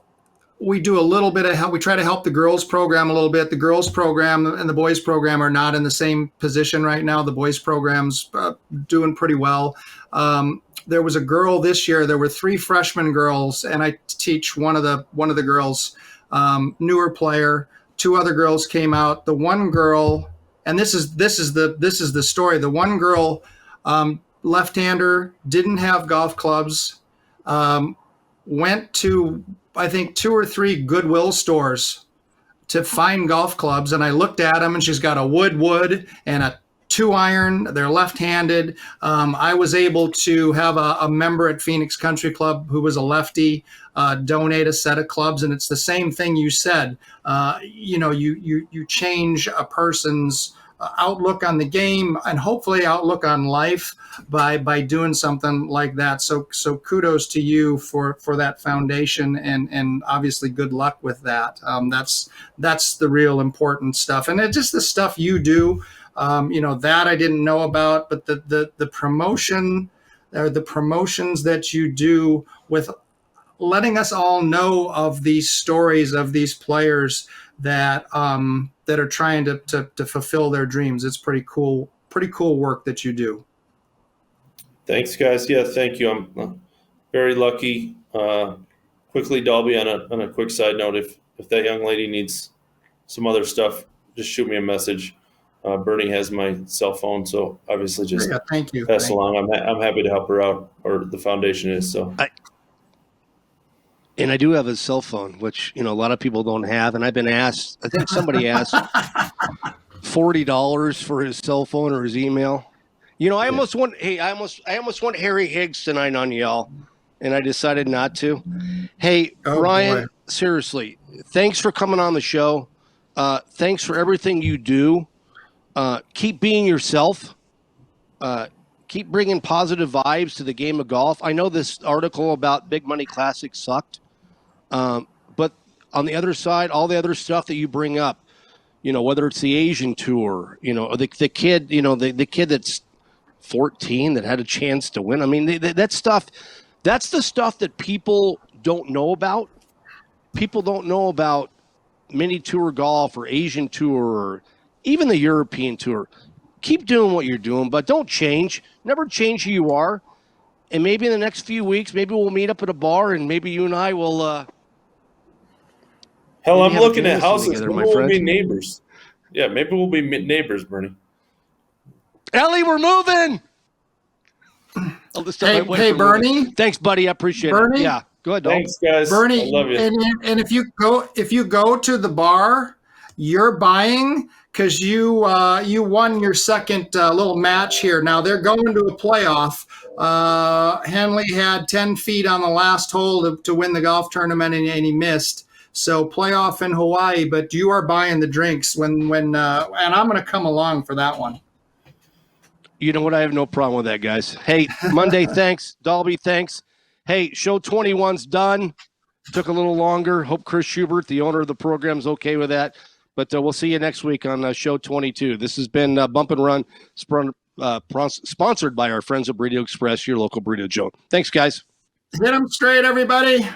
we do a little bit of help. We try to help the girls program a little bit. The girls program and the boys program are not in the same position right now. The boys program's doing pretty well. There was a girl this year. There were 3 freshman girls, and I teach one of the girls, newer player. 2 other girls came out. The one girl, and this is the story. The one girl, left-hander, didn't have golf clubs, went to I think 2 or 3 Goodwill stores to find golf clubs, and I looked at them, and she's got a wood and a 2-iron. They're left-handed. I was able to have a member at Phoenix Country Club who was a lefty donate a set of clubs, and it's the same thing you said. You change a person's outlook on the game and hopefully outlook on life by doing something like that. So kudos to you for that foundation, and obviously good luck with that. That's the real important stuff, and it's just the stuff you do. That I didn't know about, but the promotion or the promotions that you do with letting us all know of these stories of these players that are trying to fulfill their dreams. It's pretty cool work that you do. Thanks, guys. Yeah, thank you. I'm very lucky. Quickly, Dahlby, on a quick side note, if that young lady needs some other stuff, just shoot me a message. Bernie has my cell phone, so obviously just thank you. pass along. I'm happy to help her out, or the foundation is. So. And I do have his cell phone, which a lot of people don't have. And I've been asked. I think somebody asked $40 for his cell phone or his email. I almost want. Hey, I almost want Harry Higgs tonight on y'all, and I decided not to. Hey, Ryan, seriously, thanks for coming on the show. Thanks for everything you do. Keep being yourself. Keep bringing positive vibes to the game of golf. I know this article about Big Money Classic sucked, but on the other side, all the other stuff that you bring up, whether it's the Asian tour, or the kid, the kid that's 14 that had a chance to win. I mean, that stuff, that's the stuff that people don't know about. people don't know about mini tour golf or Asian tour or even the European tour. Keep doing what you're doing, but don't change. Never change who you are. And maybe in the next few weeks, maybe we'll meet up at a bar and maybe you and I will. Hell, I'm have a looking at fantasy houses. together, Maybe my we'll friend. be neighbors. Yeah, maybe we'll be neighbors, Bernie. Ellie, we're moving. Hey, Bernie. Thanks, buddy. I appreciate Bernie? it. Yeah, go ahead, Dom. Thanks, guys. Bernie, I love you. and if you go to the bar, you're buying because you won your second little match here. Now they're going to a playoff. Henley had 10 feet on the last hole to win the golf tournament, and he missed. So playoff in Hawaii, but you are buying the drinks when and I'm going to come along for that one. You know what? I have no problem with that, guys. Hey, Monday, thanks. Dahlby, thanks. Hey, show 21's done. Took a little longer. Hope Chris Schubert, the owner of the program, is okay with that. But we'll see you next week on show 22. This has been Bump and Run, sponsored by our friends at Burrito Express, your local burrito joint. Thanks, guys. Hit them straight, everybody.